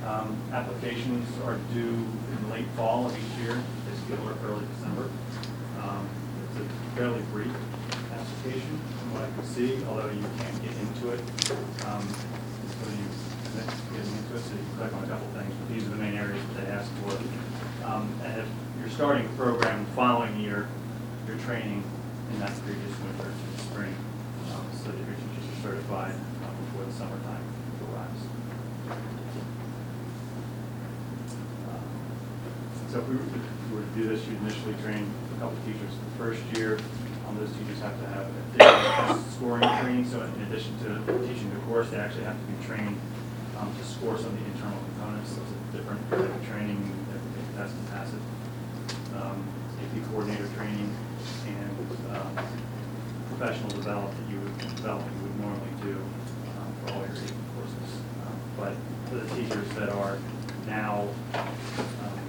Applications are due in late fall of each year, basically early December. It's a fairly brief application from what I can see, although you can't get into it until you commit to getting into it, so you can click on a couple things, but these are the main areas that they ask for. And if you're starting a program the following year, you're training in that previous winter to the spring, so that your teachers are certified before the summertime arrives. So if we were to do this, you'd initially train a couple of teachers. The first year, those teachers have to have a test scoring training. So in addition to teaching the course, they actually have to be trained to score some of the internal components. So it's a different type of training that they test and pass it. AP coordinator training and professional development that you would normally do for all your AP courses. But for the teachers that are now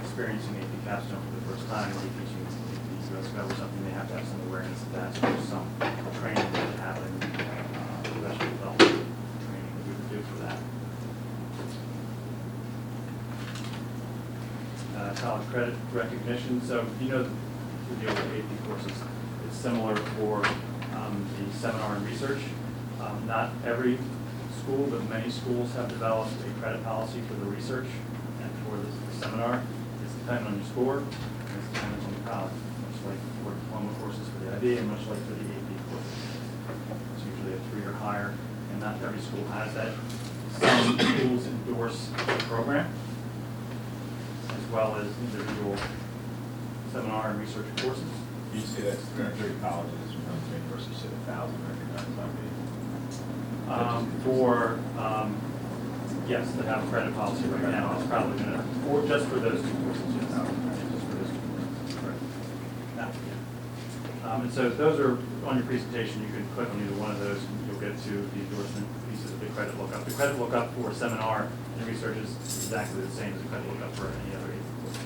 experiencing AP capstone for the first time, they're teaching AP US Gov or something, they have to have some awareness of that. So there's some training that they have in professional development training that we would do for that. College credit recognition. So you know the deal with AP courses. It's similar for the seminar and research. Not every school, but many schools have developed a credit policy for the research and for the seminar. It's dependent on your score, and it's dependent on the college, much like for diploma courses for the IB and much like for the AP courses. It's usually a 3 or higher, and not every school has that. Some schools endorse the program, as well as individual seminar and research courses. You see that's 30 colleges versus 1,000 recognized IB. Yes, they have a credit policy right now. It's probably going to, or just for those two courses, yes. Just for those two courses, correct. And so those are on your presentation. You can click on either one of those, and you'll get to the endorsement pieces of the credit lookup. The credit lookup for seminar and research is exactly the same as the credit lookup for any other AP course.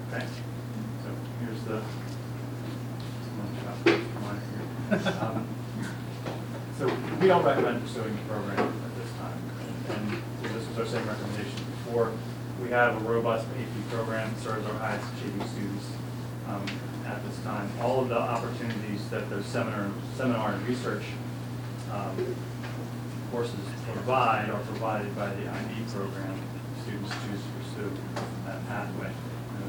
Okay, so here's the so we don't recommend pursuing the program at this time, and this was our same recommendation before. We have a robust AP program that serves our highest achieving students at this time. All of the opportunities that those seminar and research courses provide are provided by the IB program. Students choose to pursue that pathway. And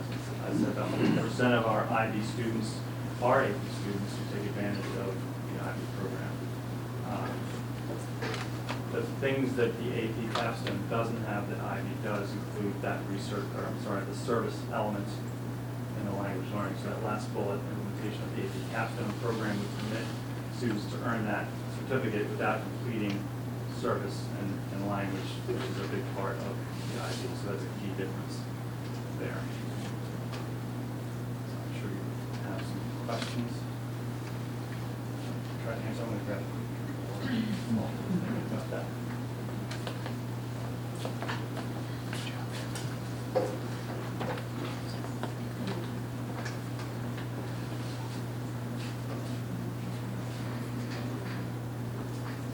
as I said, about 50% of our IB students are AP students who take advantage of the IB program. The things that the AP capstone doesn't have that IB does include that research, or I'm sorry, the service element in the language learning. So that last bullet, implementation of the AP capstone program would permit students to earn that certificate without completing service and language, which is a big part of the IB. So that's a key difference there. So I'm sure you have some questions. Try to answer. I'm going to grab about that.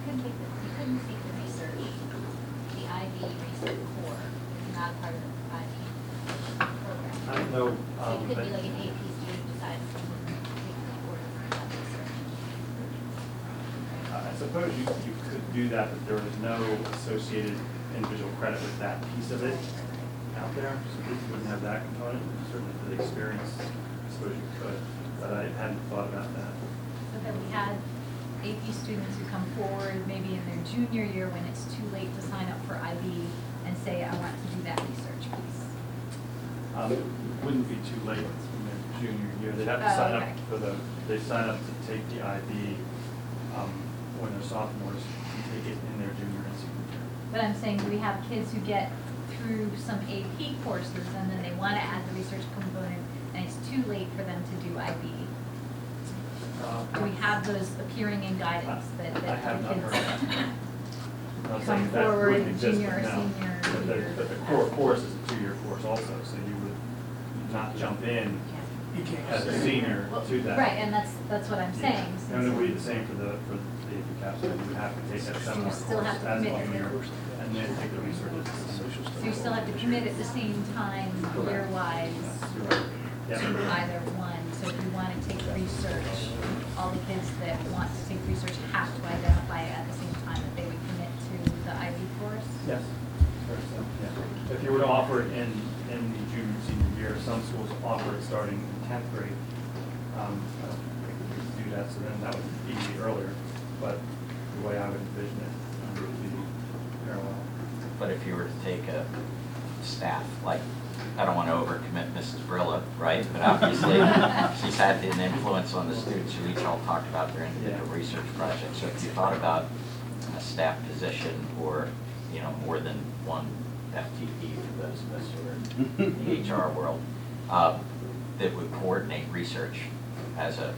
You couldn't take the research, the IB research core, not part of the IB program. I don't know. So it could be like an AP student decides to take the order for that research. I suppose you could do that, but there is no associated individual credit with that piece of it out there. So you wouldn't have that component. Certainly for the experience, I suppose you could, but I hadn't thought about that. So that we had AP students who come forward maybe in their junior year when it's too late to sign up for IB and say, I want to do that research piece. It wouldn't be too late in their junior year. They'd have to sign up for they sign up to take the IB when they're sophomores and take it in their junior and senior year. But I'm saying, do we have kids who get through some AP courses and then they want to add the research component and it's too late for them to do IB? Do we have those appearing in guidance that I have not heard kids that. I'm not come saying that forward wouldn't in exist, junior or but no. senior year? But the core course is a 2-year course also, so you would not jump in as a senior to that. Right, and that's what I'm saying. And it would be the same for the AP so you would have to take that seminar You still course have to as commit one to year, it. and then take the research as a senior. So you still have to commit at the same time, year-wise, You're right. to Yeah. either one. So if you want to take research, all the kids that want to take research have to identify at the same time that they would commit to the IB course? Yes. Yeah. If you were to offer it in the junior and senior year, some schools offer it starting in 10th grade. I don't think we could do that, so then that would be earlier. But the way I would envision it, it would be parallel. But if you were to take a staff, like, I don't want to overcommit Mrs. Brilla, right? But obviously, she's had an influence on the students who each all talked about their individual research projects. So if you thought about a staff position or, you know, more than one FTE for those of us who are in the HR world, that would coordinate research as a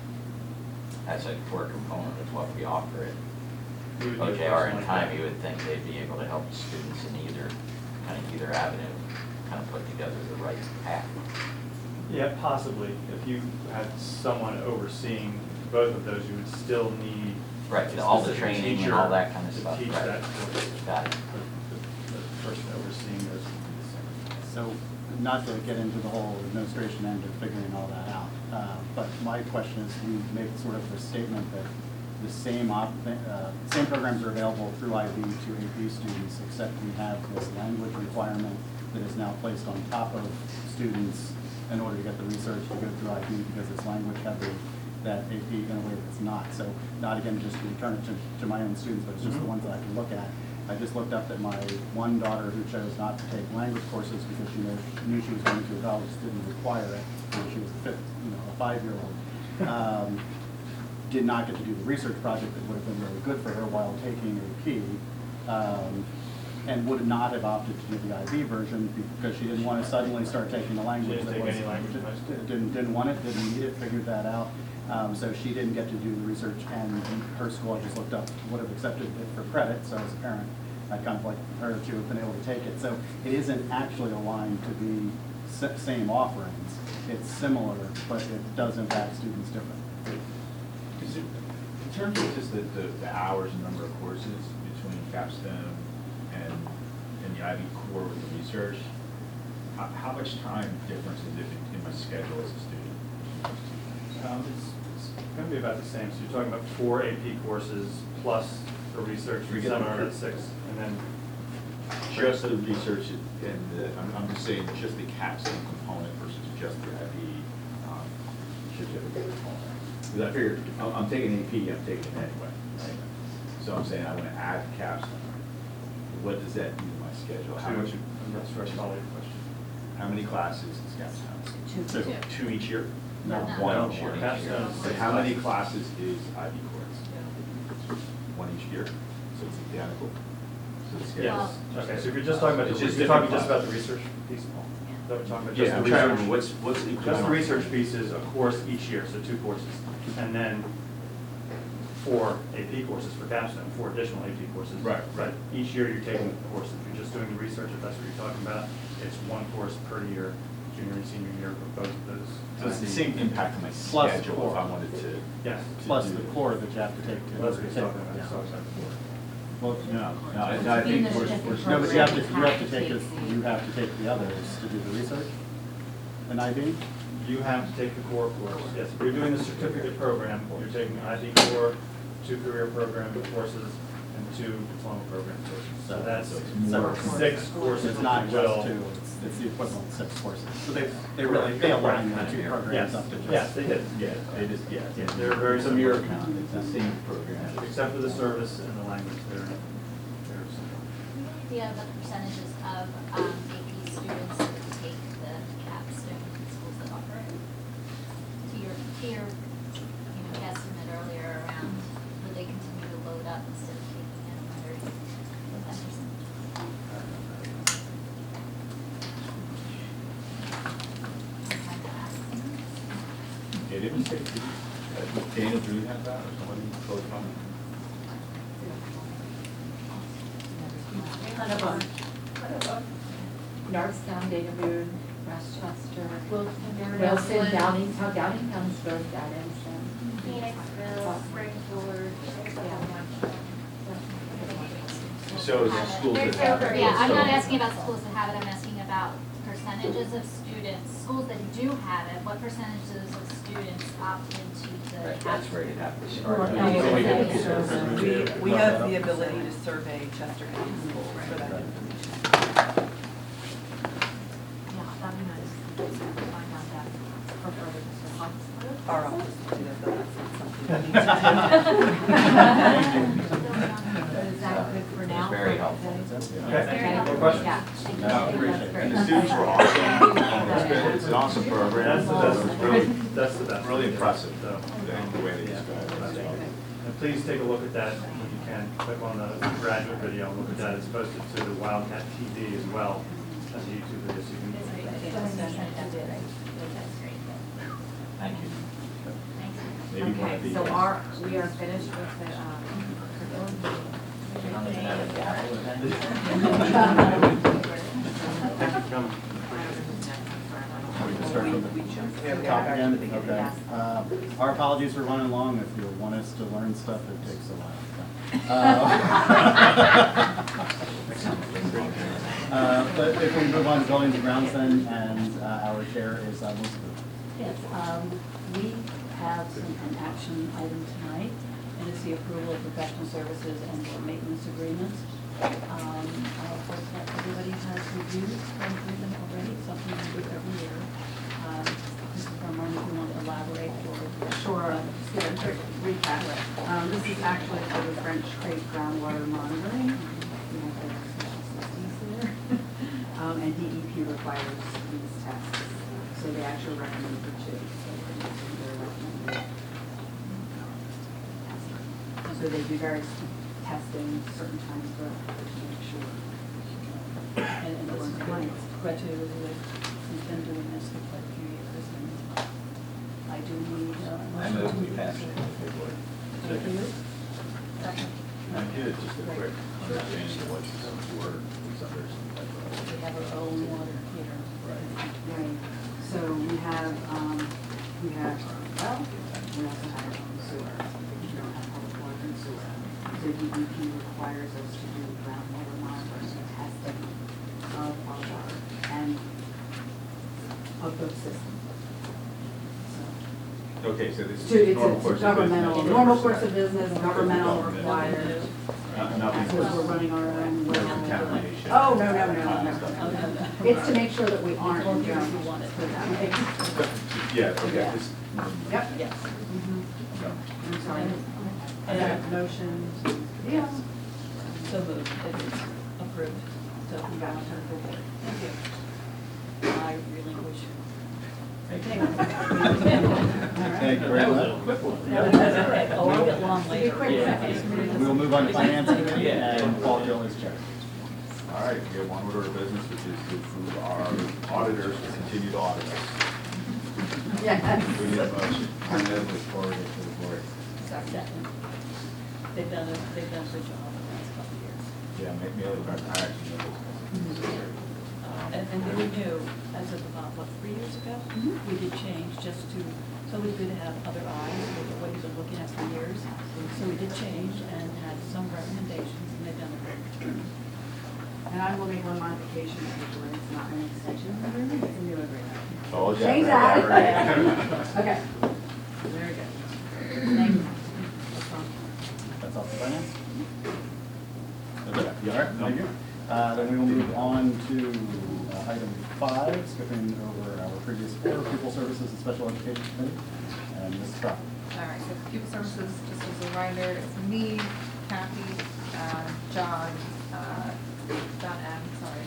core component of what we offer at We would need a OJR person in like time, that. you would think they'd be able to help students in either avenue, kind of put together the right path. Yeah, possibly. If you had someone overseeing both of those, you would still need Right, a all the specific training and teacher all that kind of to stuff, teach right. that course. Got it. The person overseeing those would be the same. So, not to get into the whole administration end of figuring all that out, but my question is, you make sort of the statement that the same programs are available through IB to AP students, except we have this language requirement that is now placed on top of students in order to get the research to go through IB, because it's language heavy, that AP in a way that's not. So, not again just to return it to my own students, but it's just the ones that I can look at. I just looked up that my one daughter who chose not to take language courses because she knew she was going to a college that didn't require it, when she was a 5-year-old, did not get to do the research project that would have been really good for her while taking AP, and would not have opted to do the IB version because she didn't want to suddenly start taking the language. She didn't take any language in high school? Didn't want it, didn't need it, figured that out. So she didn't get to do the research, and her school, I just looked up, would have accepted it for credit, so as a parent, I'd kind of like her to have been able to take it. So it isn't actually aligned to be same offerings. It's similar, but it does impact students differently. Is it, in terms of just the hours and number of courses between capstone and the IB core with the research, how much time difference is it in my schedule as a student? It's going to be about the same. So you're talking about 4 AP courses plus the research We get seminar, the- that's 6. And then Just the research and I'm just saying just the capstone component versus just the IB certificate component. Because I figured, I'm taking AP, I'm taking it anyway, right? So I'm saying I want to add the capstone. What does that do to my schedule? How much? I'm not sure I follow your question. How many classes is capstone? Two. Two each year? No. One each year. Capstone is But 6 how many classes. classes is IB course? One each year, so it's identical. So the schedule- Yes. Okay, so if you're just talking about, It's you're just talking different just about the classes. research piece, Paul? Is that what you're talking about? Yeah, Just I'm the trying to research? remember what's Just the incremental? research piece is a course each year, so 2 courses. And then 4 AP courses for capstone, 4 additional AP courses. Right. But each year you're taking a course. If you're just doing the research, if that's what you're talking about, it's 1 course per year, junior and senior year for both of those. So it's the same impact on my Plus schedule if I core. wanted to. Yes. Plus the core that you have to take to. That's what he's talking about. Yeah. He's talking about the 4. Well, No, I think we're. no, but you have to take it, you have to take the others to do the research in IB? You have to take the core course. Yes, if you're doing the certificate program, you're taking IB core, 2 career program courses, and 2 diploma program courses. So that's So it's more. 6 courses, It's if not you will. just two, it's the equivalent of 6 courses. So they really, they align the two programs Yes, up to just. yes, they did. Yeah, they just, yeah. Yeah, they're very It's a mirror similar. count, it's the same program. Except for the service and the language, they're similar. Do you have the percentages of AP students that take the capstone in schools that offer it? To your guesstimate earlier around, would they continue to load up instead of taking it? I'm wondering what that percentage is. Yeah, didn't say, Daniel, do you have that or somebody close by? Norristown, Dana Boone, Westchester, Wilson, Wilson, Downingtown's both that is. Phoenixville, Springfield, Yeah. So that have it. schools that have it. Yeah, I'm not So- asking about schools that have it, I'm asking about percentages of students, schools that do have it, what percentages of students opt into the Right, CAP? that's where you have to Well, start. no, So we have it's- to- We have the ability to survey Chester County schools for that information. Yeah, that'd be nice to find out that for further discussion. Our office will do that, but that's not something we need to do. Is that good for now? It's very helpful. Okay, more questions? Yeah. No, appreciate it. And the students were awesome. It's an awesome program. That's the best. It's really, That's the best. really impressive, So, the way they describe it. And please take a look at that when you can. Click on the graduate video and look at that. It's posted to the Wildcat TV as well as a YouTube video. So you can. Thank you. Maybe one of Okay, the. so we are finished with the, curriculum. Thank you for coming. We can start from We should. the top again, okay. Yes. Our apologies for running long. If you want us to learn stuff, it takes a while. But if we move on to buildings and grounds then, and our chair is Elizabeth. Yes, we have an action item tonight, and it's the approval of professional services and or maintenance agreements. I hope that everybody has reviewed them already, something we do every year. Mrs. Brummer, if you want to elaborate or. Sure, just give a quick recap. This is actually for the French Creek groundwater monitoring. You have the 60s there. And DEP requires these tests, so they actually recommend for two. So they're recommending. So they do various testing certain times to make sure. And this is quite we've been doing this for quite a few years, and I do need a I motion. move we pass it. Thank you. I did just a quick understanding of what some were, these others. We have our own water heater. Right, so we have, well, we also have our own sewer. We don't have public water and sewer. So DEP requires us to do groundwater monitoring and testing of our water and of those systems. So Okay, so this So is it's normal a course of governmental, business. normal course of business, governmental required. Nothing. Because we're running our own well. Contamination. Oh, no. It's to make sure that we aren't in Or if general. you want it. Yeah, okay. Yeah. this- Yep. Yes. so, I'm sorry. And- Motion. Yeah. So moved, it's approved, so You got it. thank you. I relinquish. Thank you very much. Oh, I'll get long Be later. quick. We will move on to finance committee, and Paul Gill is chair. All right, we have one order of business, which is to approve our auditors to continue to audit us. Yeah. We need a motion. I move we forward it to the board. Second. They've done a good job the last couple of years. Yeah, make me a little better. I actually know this. And then we knew, as of about, 3 years ago, we did change just to, so it was good to have other eyes, look at what you've been looking at for years. So we did change and had some recommendations, and they've done a great job. And I will make one modification to the board. It's not an extension of agreement, it's a new agreement. Oh, yeah. Change that. Right. Okay. Very good. Thank you. That's all for finance? Okay, you all right? Thank you. Then we will move on to item 5, skipping over our previous 4, Pupil Services and Special Education Committee, and Mrs. Crawford. All right, so pupil services, just as a reminder, it's me, Kathy, John, John M, sorry.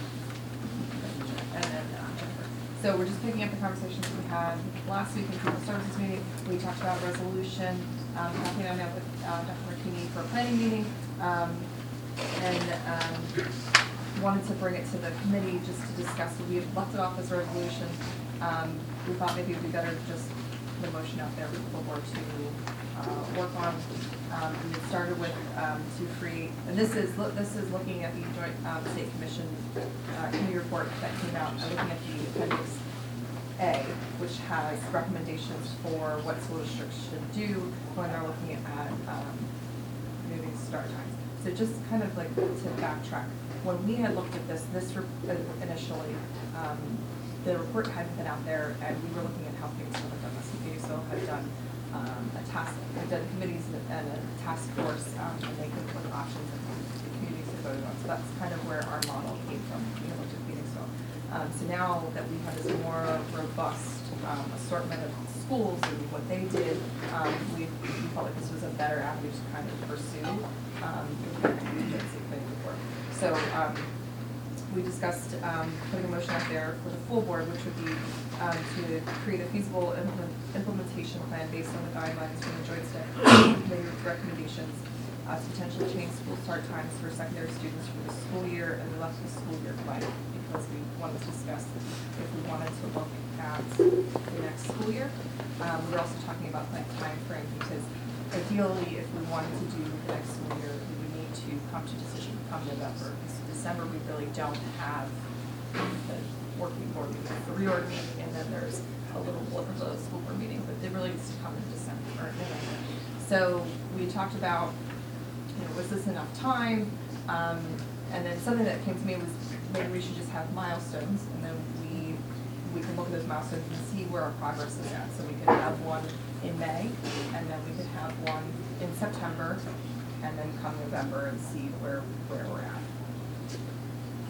And then Jennifer. So we're just picking up the conversations we had last week in the pupil services meeting. We talked about resolution, Kathy and I met with Dr. Martini for a planning meeting. Wanted to bring it to the committee just to discuss. We had left it off as a resolution. We thought maybe it would be better to just the motion out there for the board to work on. And it started with to create, and this is looking at the joint state commission committee report that came out, looking at the appendix A, which has recommendations for what school districts should do when they're looking at moving start times. So just kind of like to backtrack, when we had looked at this initially, the report hadn't been out there, and we were looking at how Phoenixville had done this. Phoenixville had done had done committees and a task force, and they could put options and the communities had voted on. So that's kind of where our model came from, we looked at Phoenixville. So now that we have this more robust assortment of schools and what they did, we felt like this was a better avenue to kind of pursue the agency committee report. So we discussed putting a motion out there for the full board, which would be to create a feasible implementation plan based on the guidelines from the Joint Staff Committee recommendations to potentially change school start times for secondary students for the school year, and we left the school year blank because we wanted to discuss if we wanted to look at the next school year. We were also talking about like time frame, because ideally, if we wanted to do the next school year, we would need to come to decision come November. Because December, we really don't have the working board meeting, the reorg meeting, and then there's a little blip of the school board meeting, but it really needs to come in December or November. So we talked about, was this enough time? And then something that came to me was maybe we should just have milestones, and then we can look at those milestones and see where our progress is at. So we could have one in May, and then we could have one in September, and then come November and see where we're at.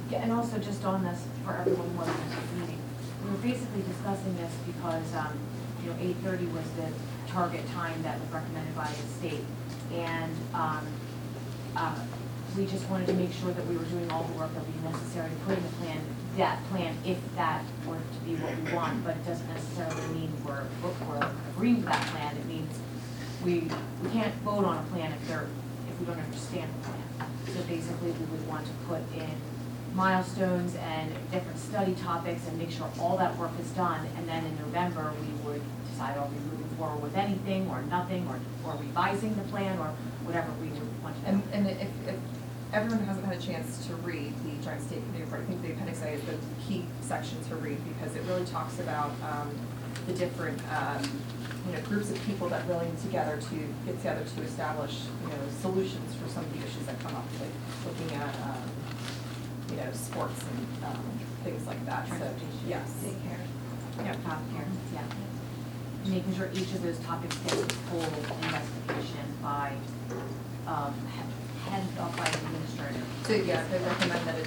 Yeah, and also just on this, for everyone who wasn't at the meeting, we were basically discussing this because, 8:30 was the target time that was recommended by the state. And we just wanted to make sure that we were doing all the work that would be necessary to put in the plan, that plan, if that were to be what we want. But it doesn't necessarily mean we're agreeing with that plan. It means we can't vote on a plan if we don't understand the plan. So basically, we would want to put in milestones and different study topics and make sure all that work is done. And then in November, we would decide, are we moving forward with anything or nothing, or revising the plan, or whatever we would want to do. And if everyone hasn't had a chance to read the Joint State Committee report, I think the Appendix A is the key section to read, because it really talks about the different groups of people that really get together to establish solutions for some of the issues that come up, like looking at sports and things like that. So yes, Daycare. Yeah. Childcare, yeah. Making sure each of those topics gets a full investigation by headed up by an administrator. So yeah, they recommend that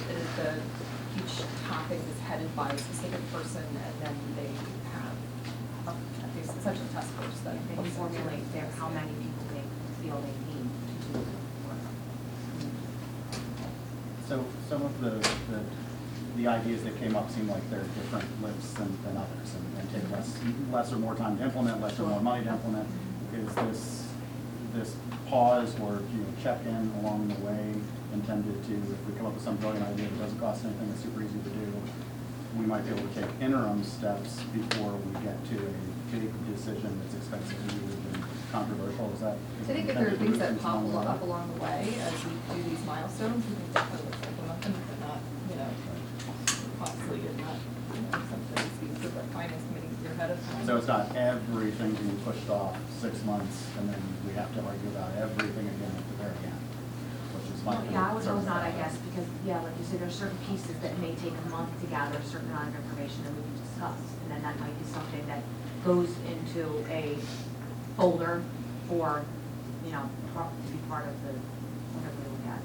each topic is headed by a specific person, and then they have essentially a task force that They can formulate how many people they feel they need to do the work. So some of the ideas that came up seem like they're different lifts than others, and take less or more time to implement, less or more money to implement. Is this pause or check-in along the way intended to, if we come up with some brilliant idea that doesn't cost anything, it's super easy to do, we might be able to take interim steps before we get to a big decision that's expensive and huge and controversial? Is that? I think if there are things that pop up along the way as we do these milestones, we can definitely implement them, but not, costly and not, something that's being put by finance committee ahead of time. So it's not everything being pushed off 6 months, and then we have to argue about everything again at the very end, which is my. Yeah, I would hope not, I guess, because, like you said, there are certain pieces that may take a month to gather a certain amount of information that we can discuss, and then that might be something that goes into a folder for, to be part of the, whatever we look at.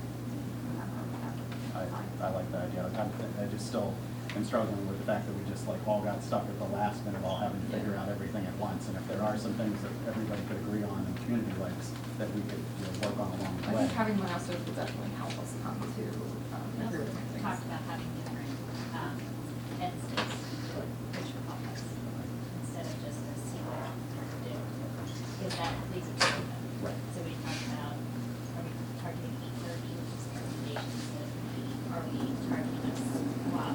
I like that idea. I just still am struggling with the fact that we just all got stuck at the last minute, all having to figure out everything at once. And if there are some things that everybody could agree on and the community likes, that we could work on along the I way. think having milestones will definitely help us come to We agree also with things. talked about having different end states, which would help us, instead of just a single do. Because that leads us to them. Right. So we talked about, are we targeting 8:30, which is recommendations, are we targeting a swap?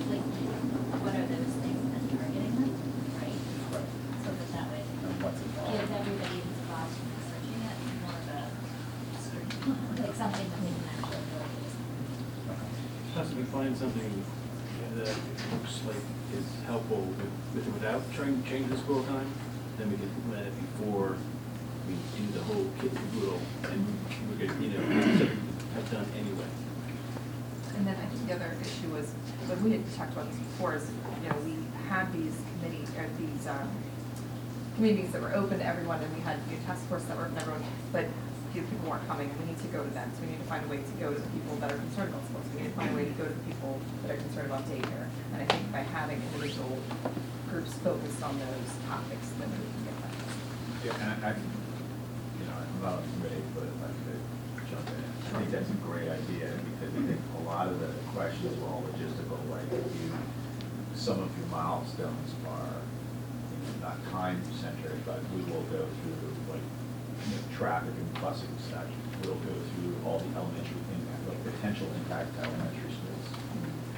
Like, what are those things and then targeting them, right? Right. So that way, And what's involved. gives everybody who's involved in researching it more of a, like something that they can actually really do. Plus, if we find something that looks like is helpful with or without trying to change the school time, then we can implement it before we do the whole kit and caboodle. And we're gonna, so when we had talked about this before, is, you know, we had these committees, or these, meetings that were open to everyone, and we had new task force that were, everyone, but people weren't coming, and we need to go to them, so we need to find a way to go to the people that are concerned about sports, we need to find a way to go to the people that are concerned about daycare, and I think by having individual groups focused on those topics, then we can get that. Yeah, and I, you know, I'm not on the committee, but if I could jump in, I think that's a great idea, because I think a lot of the questions were all logistical, like some of your milestones are, you know, not time-centered, but we will go through, like, you know, traffic and busing such. We'll go through all the elementary impact, like potential impact to elementary schools,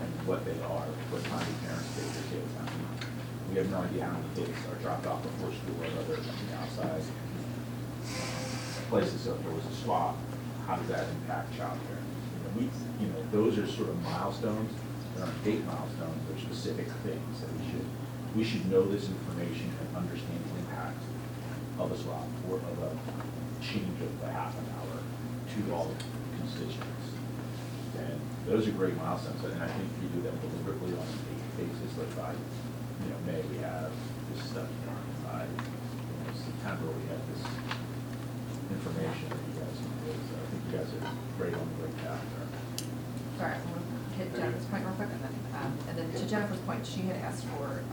and what they are, what time do parents take their kids. I mean, we have no idea how many kids are dropped off before school or other on the outside places. So if there was a swap, how does that impact childcare? You know, those are sort of milestones. They're not date milestones. They're specific things that we should know this information and understand the impact of a swap or of a change of a half an hour to all the constituents. And those are great milestones. And I think if you do that deliberately on a daily basis, like by, you know, May we have this stuff done. By, you know, September we have this information that you guys can do. So I think you guys are great on the right path there. Sorry, I'm gonna hit Jennifer's point real quick, and then to Jennifer's point, she had asked for,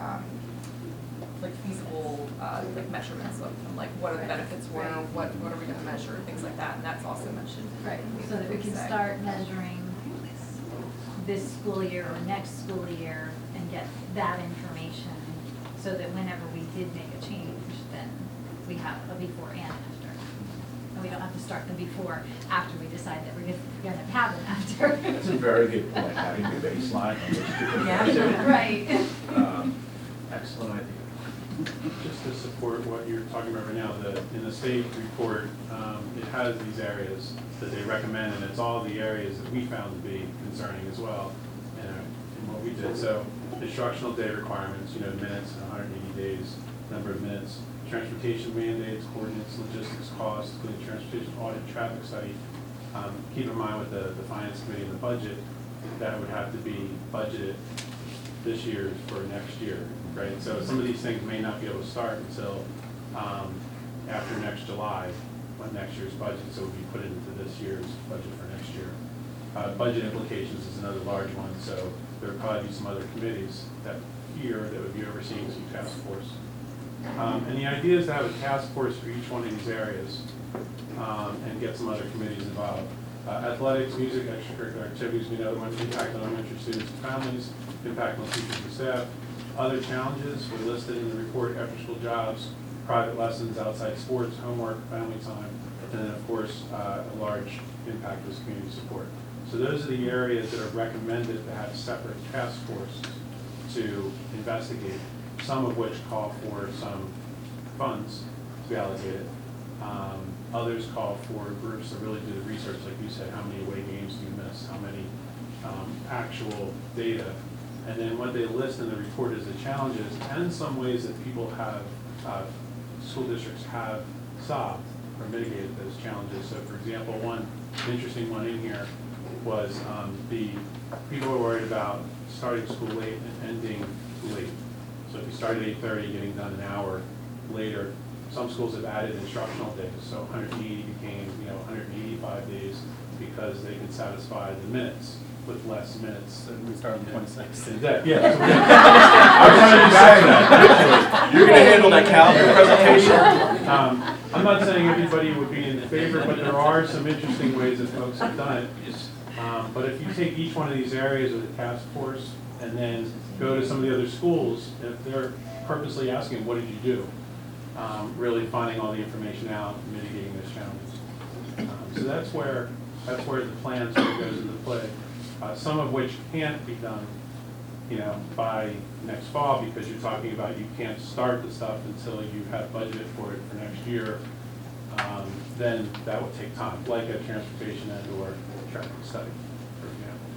like feasible, like measurements of, like, what are the benefits were, what are we gonna measure, things like that, and that's also mentioned. Right, so that we can start measuring this school year or next school year and get that information, so that whenever we did make a change, then we have a before and after. And we don't have to start the before after we decide that we're gonna have an after. That's a very good point, having the baseline on which to compare to. Yeah. Right. Excellent idea. Just to support what you're talking about right now, in the state report, it has these areas that they recommend, and it's all the areas that we found to be concerning as well, in what we did. So instructional day requirements, you know, minutes, 180 days, number of minutes, transportation mandates, coordinates, logistics costs, including transportation audit, traffic study. Keep in mind with the finance committee and the budget, that would have to be budgeted this year for next year, right? So some of these things may not be able to start until after next July, when next year's budget, so it would be put into this year's budget for next year. Budget implications is another large one, so there would probably be some other committees that would be overseeing some task force. And the idea is to have a task force for each one of these areas and get some other committees involved. Athletics, music, extracurricular activities, we know one impact on elementary students and families, impact on teachers and staff. Other challenges were listed in the report: after-school jobs, private lessons, outside sports, homework, family time, and then of course a large impact was community support. So those are the areas that are recommended to have separate task forces to investigate, some of which call for some funds to be allocated. Others call for groups to really do the research, like you said, how many away games do you miss, how many actual data. And then what they list in the report is the challenges and some ways that people have, school districts have solved or mitigated those challenges. So for example, one interesting one in here was the people were worried about starting school late and ending late. So if you start at 8:30, getting done an hour later, some schools have added instructional days. So 180 became, 185 days because they could satisfy the minutes with less minutes. So we start on the 26th. Yeah. I was going to say that. You're going to handle that calendar presentation. I'm not saying everybody would be in favor, but there are some interesting ways that folks have done it. But if you take each one of these areas of the task force and then go to some of the other schools, if they're purposely asking, what did you do? Really finding all the information out, mitigating those challenges. So that's where the plan sort of goes into play. Some of which can't be done, by next fall, because you're talking about you can't start the stuff until you have budgeted for it for next year. Then that will take time, like a transportation and/or traffic study, for example.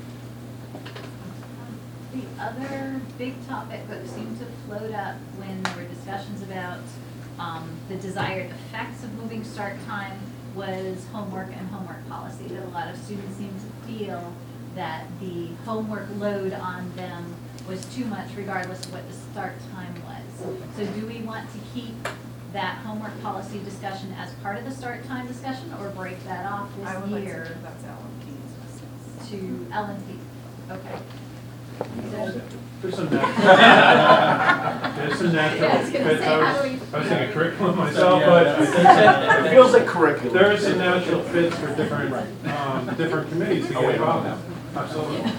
The other big topic that seemed to float up when there were discussions about the desired effects of moving start time was homework and homework policy, that a lot of students seem to feel that the homework load on them was too much regardless of what the start time was. So do we want to keep that homework policy discussion as part of the start time discussion, or break that off I this would like to year give that to Ellen Keyes. to L&P? Okay. There's some natural, there's some natural Yeah, I was gonna fits. say, how do we- I was thinking curriculum myself, but I think It feels like curriculum. there are some natural fits for different committees to get involved in. Absolutely.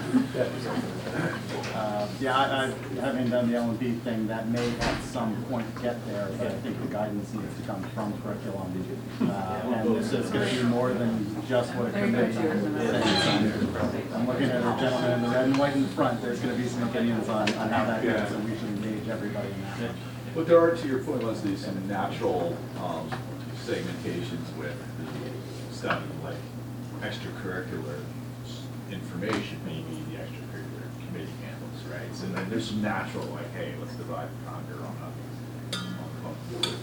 Yeah, I having done the L&D thing, that may at some point get there, but I think the guidance needs to come from curriculum. And this is going to be more than just what a committee is. I'm looking at a gentleman in the red and white in the front, there's going to be some opinions on how that goes, and we should engage everybody in that. But there are, to your point, Leslie, some natural segmentations with the study, like extracurricular information, maybe the extracurricular committee handles, right? So then there's some natural, like, hey, let's divide the conquer on the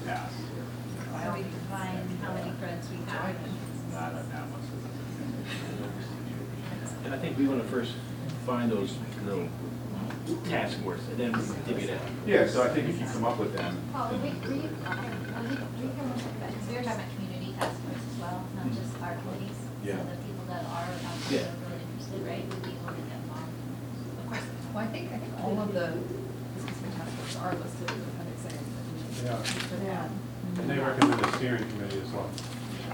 path. So we define how many friends we have. Not on that one. And I think we want to first find those, task force, and then we can dig it out. Yeah, so I think if you come up with them. Paul, were you hear one second, because we were talking about community task force as well, not just our committees. Yeah. So the people that are actually really interested, right, would be able to get involved. Of course. Well, I think all of the specific task forces are listed in appendix A. Yeah. And they recommend a steering committee as well.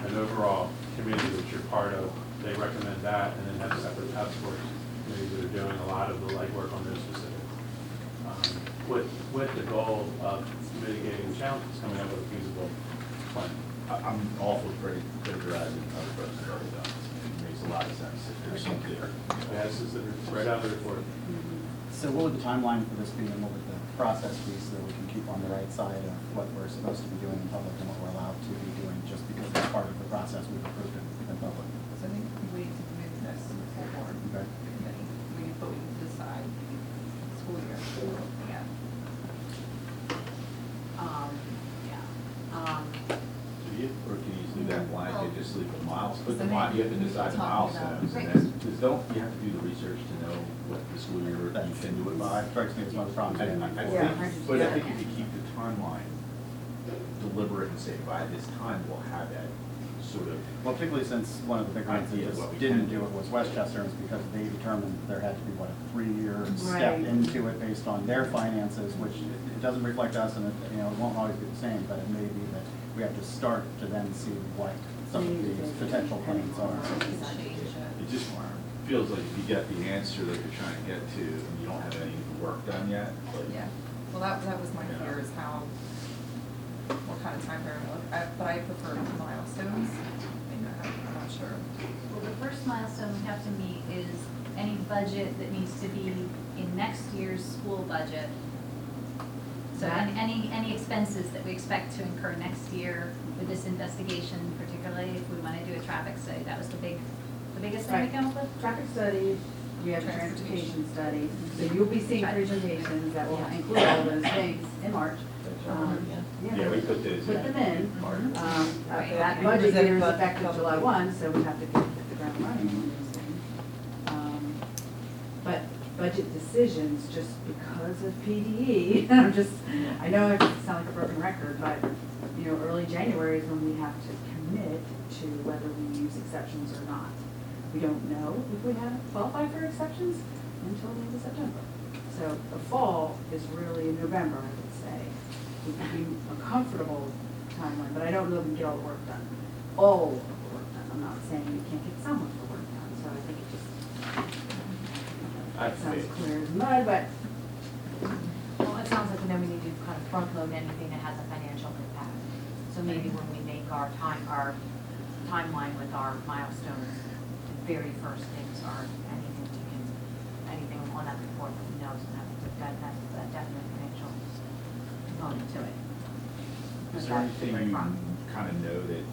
An overall committee which you're part of, they recommend that, and then have separate task force committees that are doing a lot of the legwork on those specifics. With the goal of mitigating challenges, coming up with a feasible plan. I'm awful for categorizing other folks have already done this. It makes a lot of sense if there's something there. Yeah, this is right out of the report. So what would the timeline for this be, and what would the process be, so that we can keep on the right side of what we're supposed to be doing in public and what we're allowed to be doing, just because it's part of the process we've approved it in public? So I think we need to move this to the full board Okay. committee, but we can decide school year, what we're looking at. Or can you do that blanket, just leave the miles, put the So you have to decide the talking about- milestones, and then, because don't, you have to do the research to know what the school year you can do it by. Strikes me as one of the problems. But I think if you keep the timeline deliberate and say by this time, we'll have that sort of. Well, particularly since one of the big ones that Idea of just what we didn't can do do. it was Westchester, is because they determined there had to be, what, a 3-year step Right. into it based on their finances, which it doesn't reflect us, and it, it won't always be the same, but it may be that we have to start to then see what some of these potential plans are. It just feels like if you get the answer that you're trying to get to, and you don't have any of the work done yet, but. Yeah, well, that was my fear, is how, what kind of time frame, but I prefer milestones. I'm not sure. Well, the first milestone we have to meet is any budget that needs to be in next year's school budget. So any expenses that we expect to incur next year with this investigation, particularly if we want to do a traffic study, that was the biggest thing we Right. came up with? Traffic study, we have transportation study, so you'll be seeing presentations that will Yeah. include all those things in March. Yeah, we put those Put them in. Right. That budget year is effective July 1, so we have to hit the ground running on these things. But budget decisions, just because of PDE, I know I sound like a broken record, but, early January is when we have to commit to whether we use exceptions or not. We don't know if we have qualified for exceptions until the end of September. So the fall is really in November, I would say. It would be a comfortable timeline, but I don't know if we can get all the work done. All of the work done. I'm not saying we can't get some of the work done, so I think it just sounds clear as mud, but Well, it sounds like then we need to kind of front load anything that has a financial impact. So maybe when we make our timeline with our milestones, the very first things are anything on that report that we know is going to have a definite financial component to it. Is there anything you kind of know that